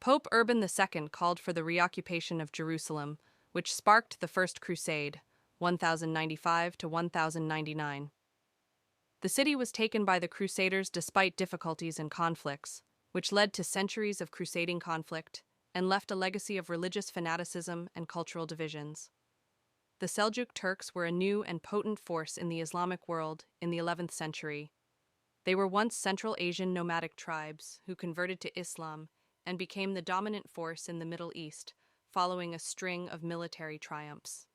Pope Urban II called for the reoccupation of Jerusalem, which sparked the First Crusade, 1095 to 1099. The city was taken by the Crusaders despite difficulties and conflicts, which led to centuries of crusading conflict and left a legacy of religious fanaticism and cultural divisions. The Seljuk Turks were a new and potent force in the Islamic world in the 11th century. They were once Central Asian nomadic tribes who converted to Islam and became the dominant force in the Middle East, following a string of military triumphs.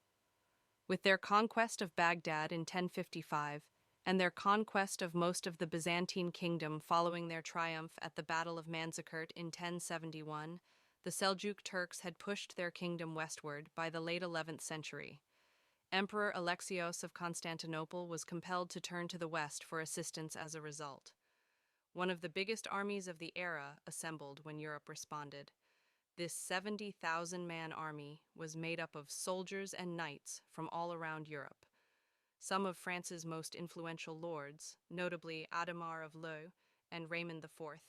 With their conquest of Baghdad in 1055 and their conquest of most of the Byzantine kingdom following their triumph at the Battle of Manzikert in 1071, the Seljuk Turks had pushed their kingdom westward by the late 11th century. Emperor Alexios of Constantinople was compelled to turn to the west for assistance as a result. One of the biggest armies of the era assembled when Europe responded. This 70,000-man army was made up of soldiers and knights from all around Europe. Some of France's most influential lords, notably Adhemar of Leu and Raymond IV,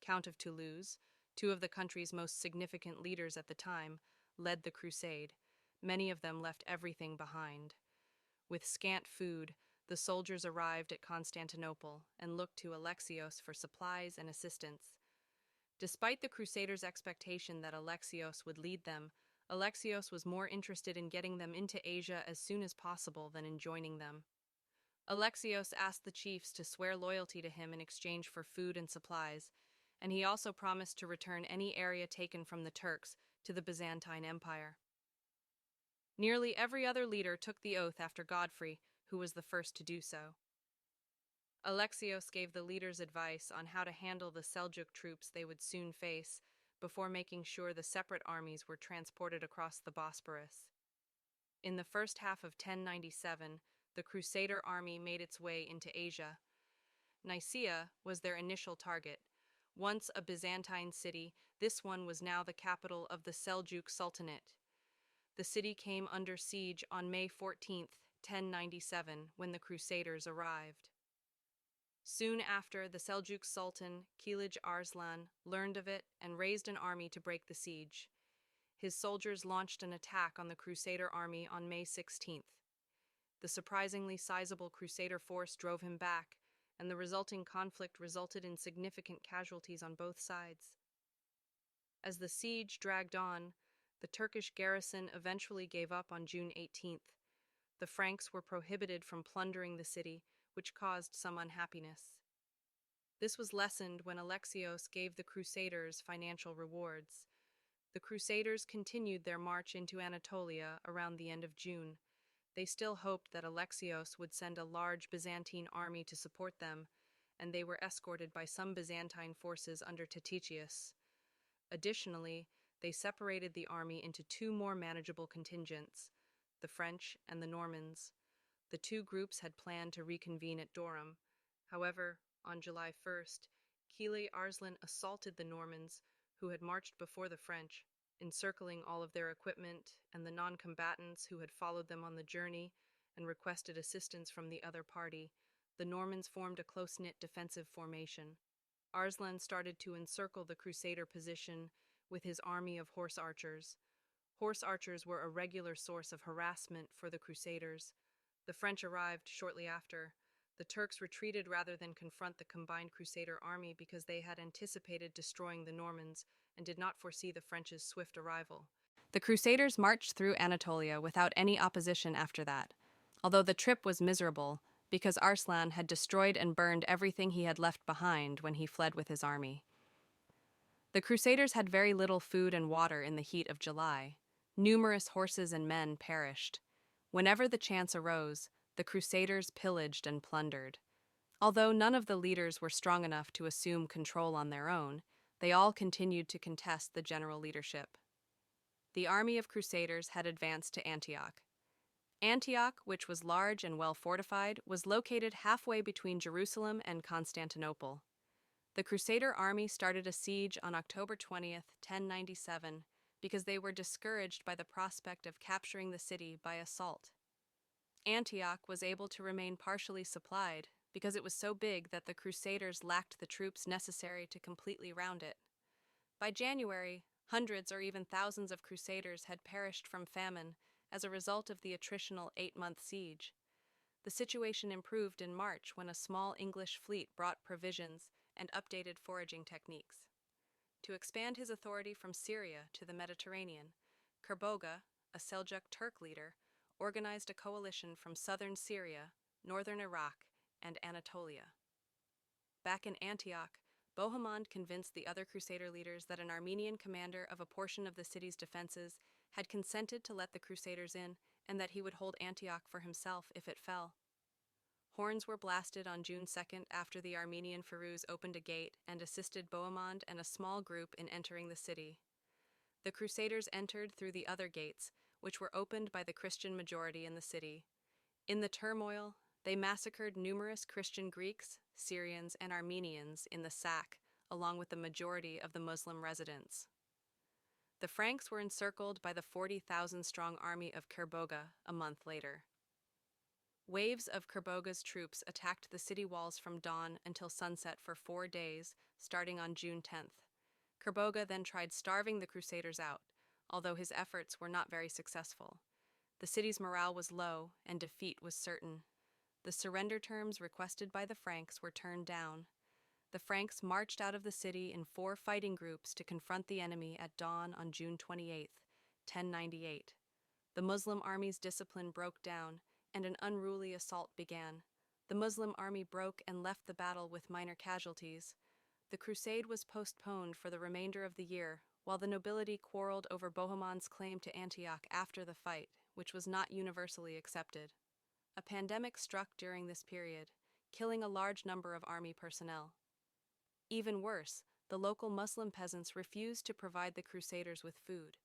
Count of Toulouse, two of the country's most significant leaders at the time, led the crusade. Many of them left everything behind. With scant food, the soldiers arrived at Constantinople and looked to Alexios for supplies and assistance. Despite the Crusaders' expectation that Alexios would lead them, Alexios was more interested in getting them into Asia as soon as possible than in joining them. Alexios asked the chiefs to swear loyalty to him in exchange for food and supplies, and he also promised to return any area taken from the Turks to the Byzantine Empire. Nearly every other leader took the oath after Godfrey, who was the first to do so. Alexios gave the leaders advice on how to handle the Seljuk troops they would soon face, before making sure the separate armies were transported across the Bosporus. In the first half of 1097, the Crusader army made its way into Asia. Nicaea was their initial target. Once a Byzantine city, this one was now the capital of the Seljuk Sultanate. The city came under siege on May 14, 1097, when the Crusaders arrived. Soon after, the Seljuk Sultan, Kilij Arslan, learned of it and raised an army to break the siege. His soldiers launched an attack on the Crusader army on May 16th. The surprisingly sizable Crusader force drove him back, and the resulting conflict resulted in significant casualties on both sides. As the siege dragged on, the Turkish garrison eventually gave up on June 18th. The Franks were prohibited from plundering the city, which caused some unhappiness. This was lessened when Alexios gave the Crusaders financial rewards. The Crusaders continued their march into Anatolia around the end of June. They still hoped that Alexios would send a large Byzantine army to support them, and they were escorted by some Byzantine forces under Tatichius. Additionally, they separated the army into two more manageable contingents, the French and the Normans. The two groups had planned to reconvene at Dorum. However, on July 1st, Kilij Arslan assaulted the Normans, who had marched before the French, encircling all of their equipment and the non-combatants who had followed them on the journey and requested assistance from the other party. The Normans formed a close-knit defensive formation. Arslan started to encircle the Crusader position with his army of horse archers. Horse archers were a regular source of harassment for the Crusaders. The French arrived shortly after. The Turks retreated rather than confront the combined Crusader army because they had anticipated destroying the Normans and did not foresee the French's swift arrival. The Crusaders marched through Anatolia without any opposition after that, although the trip was miserable because Arslan had destroyed and burned everything he had left behind when he fled with his army. The Crusaders had very little food and water in the heat of July. Numerous horses and men perished. Whenever the chance arose, the Crusaders pillaged and plundered. Although none of the leaders were strong enough to assume control on their own, they all continued to contest the general leadership. The army of Crusaders had advanced to Antioch. Antioch, which was large and well fortified, was located halfway between Jerusalem and Constantinople. The Crusader army started a siege on October 20th, 1097, because they were discouraged by the prospect of capturing the city by assault. Antioch was able to remain partially supplied because it was so big that the Crusaders lacked the troops necessary to completely round it. By January, hundreds or even thousands of Crusaders had perished from famine as a result of the attritional 8-month siege. The situation improved in March when a small English fleet brought provisions and updated foraging techniques. To expand his authority from Syria to the Mediterranean, Kerboga, a Seljuk Turk leader, organized a coalition from southern Syria, northern Iraq, and Anatolia. Back in Antioch, Bohemond convinced the other Crusader leaders that an Armenian commander of a portion of the city's defenses had consented to let the Crusaders in and that he would hold Antioch for himself if it fell. Horns were blasted on June 2nd after the Armenian Firuz opened a gate and assisted Bohemond and a small group in entering the city. The Crusaders entered through the other gates, which were opened by the Christian majority in the city. In the turmoil, they massacred numerous Christian Greeks, Syrians, and Armenians in the sack, along with the majority of the Muslim residents. The Franks were encircled by the 40,000-strong army of Kerboga a month later. Waves of Kerboga's troops attacked the city walls from dawn until sunset for 4 days, starting on June 10th. Kerboga then tried starving the Crusaders out, although his efforts were not very successful. The city's morale was low, and defeat was certain. The surrender terms requested by the Franks were turned down. The Franks marched out of the city in 4 fighting groups to confront the enemy at dawn on June 28, 1098. The Muslim army's discipline broke down, and an unruly assault began. The Muslim army broke and left the battle with minor casualties. The crusade was postponed for the remainder of the year, while the nobility quarreled over Bohemond's claim to Antioch after the fight, which was not universally accepted. A pandemic struck during this period, killing a large number of army personnel. Even worse, the local Muslim peasants refused to provide the Crusaders with food,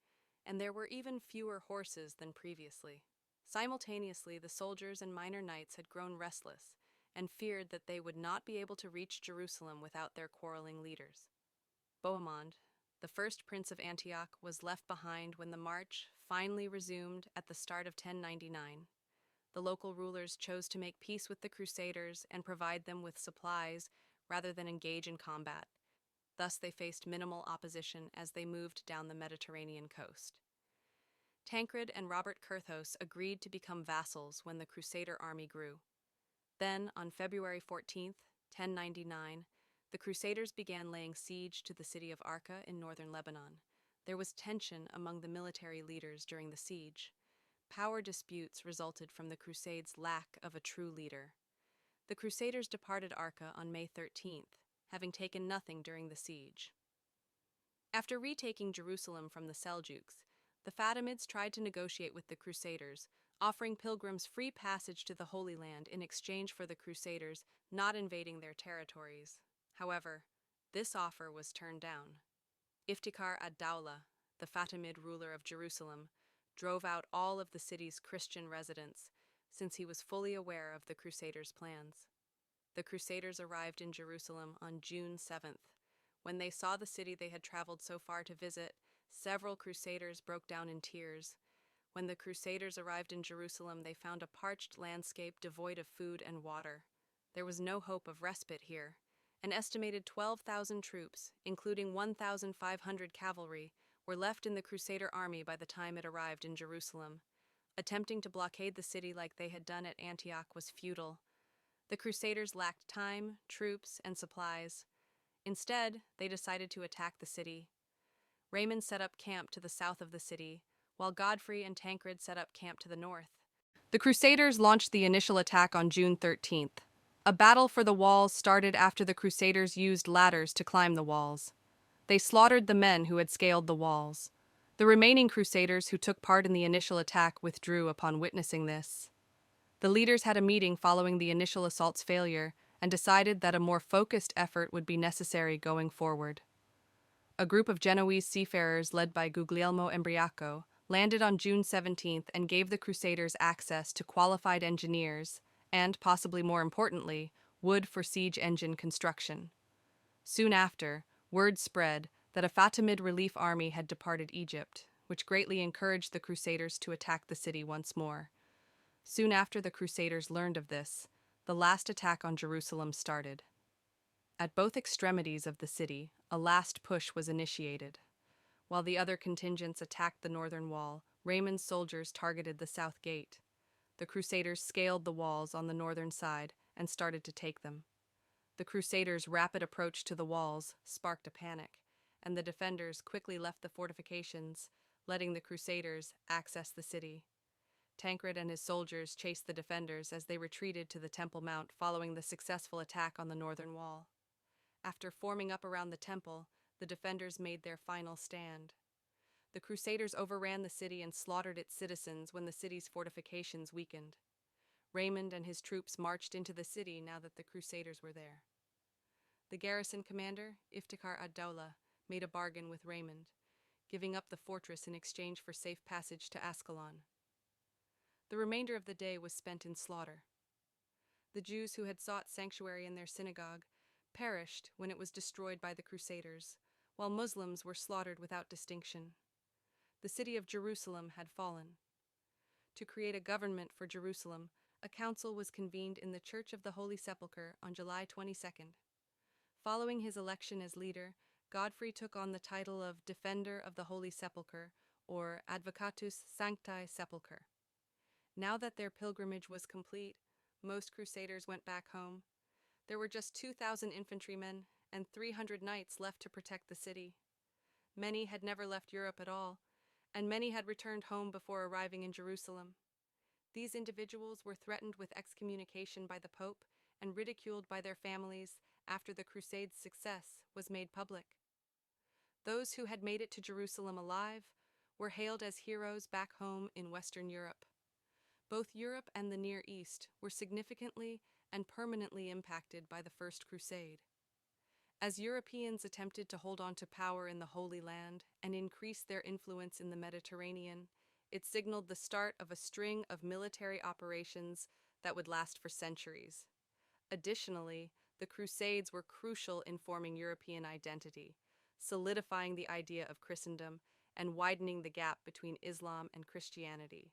and there were even fewer horses than previously. Simultaneously, the soldiers and minor knights had grown restless and feared that they would not be able to reach Jerusalem without their quarreling leaders. Bohemond, the first prince of Antioch, was left behind when the march finally resumed at the start of 1099. The local rulers chose to make peace with the Crusaders and provide them with supplies rather than engage in combat. Thus, they faced minimal opposition as they moved down the Mediterranean coast. Tancred and Robert Curthose agreed to become vassals when the Crusader army grew. Then, on February 14, 1099, the Crusaders began laying siege to the city of Arca in northern Lebanon. There was tension among the military leaders during the siege. Power disputes resulted from the Crusade's lack of a true leader. The Crusaders departed Arca on May 13th, having taken nothing during the siege. After retaking Jerusalem from the Seljuks, the Fatimids tried to negotiate with the Crusaders, offering pilgrims free passage to the Holy Land in exchange for the Crusaders not invading their territories. However, this offer was turned down. Iftikhar ad-Dawla, the Fatimid ruler of Jerusalem, drove out all of the city's Christian residents, since he was fully aware of the Crusaders' plans. The Crusaders arrived in Jerusalem on June 7th. When they saw the city they had traveled so far to visit, several Crusaders broke down in tears. When the Crusaders arrived in Jerusalem, they found a parched landscape devoid of food and water. There was no hope of respite here. An estimated 12,000 troops, including 1,500 cavalry, were left in the Crusader army by the time it arrived in Jerusalem. Attempting to blockade the city like they had done at Antioch was futile. The Crusaders lacked time, troops, and supplies. Instead, they decided to attack the city. Raymond set up camp to the south of the city, while Godfrey and Tancred set up camp to the north. The Crusaders launched the initial attack on June 13th. A battle for the walls started after the Crusaders used ladders to climb the walls. They slaughtered the men who had scaled the walls. The remaining Crusaders who took part in the initial attack withdrew upon witnessing this. The leaders had a meeting following the initial assault's failure and decided that a more focused effort would be necessary going forward. A group of Genoese seafarers led by Guglielmo Embriaco landed on June 17th and gave the Crusaders access to qualified engineers and, possibly more importantly, wood for siege engine construction. Soon after, word spread that a Fatimid relief army had departed Egypt, which greatly encouraged the Crusaders to attack the city once more. Soon after the Crusaders learned of this, the last attack on Jerusalem started. At both extremities of the city, A last push was initiated. While the other contingents attacked the northern wall, Raymond's soldiers targeted the south gate. The Crusaders scaled the walls on the northern side and started to take them. The Crusaders' rapid approach to the walls sparked a panic, and the defenders quickly left the fortifications, letting the Crusaders access the city. Tancred and his soldiers chased the defenders as they retreated to the Temple Mount following the successful attack on the northern wall. After forming up around the temple, the defenders made their final stand. The Crusaders overran the city and slaughtered its citizens when the city's fortifications weakened. Raymond and his troops marched into the city now that the Crusaders were there. The garrison commander, Iftikhar ad-Dawla, made a bargain with Raymond, giving up the fortress in exchange for safe passage to Ascalon. The remainder of the day was spent in slaughter. The Jews who had sought sanctuary in their synagogue perished when it was destroyed by the Crusaders, while Muslims were slaughtered without distinction. The city of Jerusalem had fallen. To create a government for Jerusalem, a council was convened in the Church of the Holy Sepulchre on July 22nd. Following his election as leader, Godfrey took on the title of Defender of the Holy Sepulchre, or Advocatus Sanctae Sepulchre. Now that their pilgrimage was complete, most Crusaders went back home. There were just 2,000 infantrymen and 300 knights left to protect the city. Many had never left Europe at all, and many had returned home before arriving in Jerusalem. These individuals were threatened with excommunication by the Pope and ridiculed by their families after the Crusade's success was made public. Those who had made it to Jerusalem alive were hailed as heroes back home in Western Europe. Both Europe and the Near East were significantly and permanently impacted by the First Crusade. As Europeans attempted to hold on to power in the Holy Land and increase their influence in the Mediterranean, it signaled the start of a string of military operations that would last for centuries. Additionally, the Crusades were crucial in forming European identity, solidifying the idea of Christendom and widening the gap between Islam and Christianity.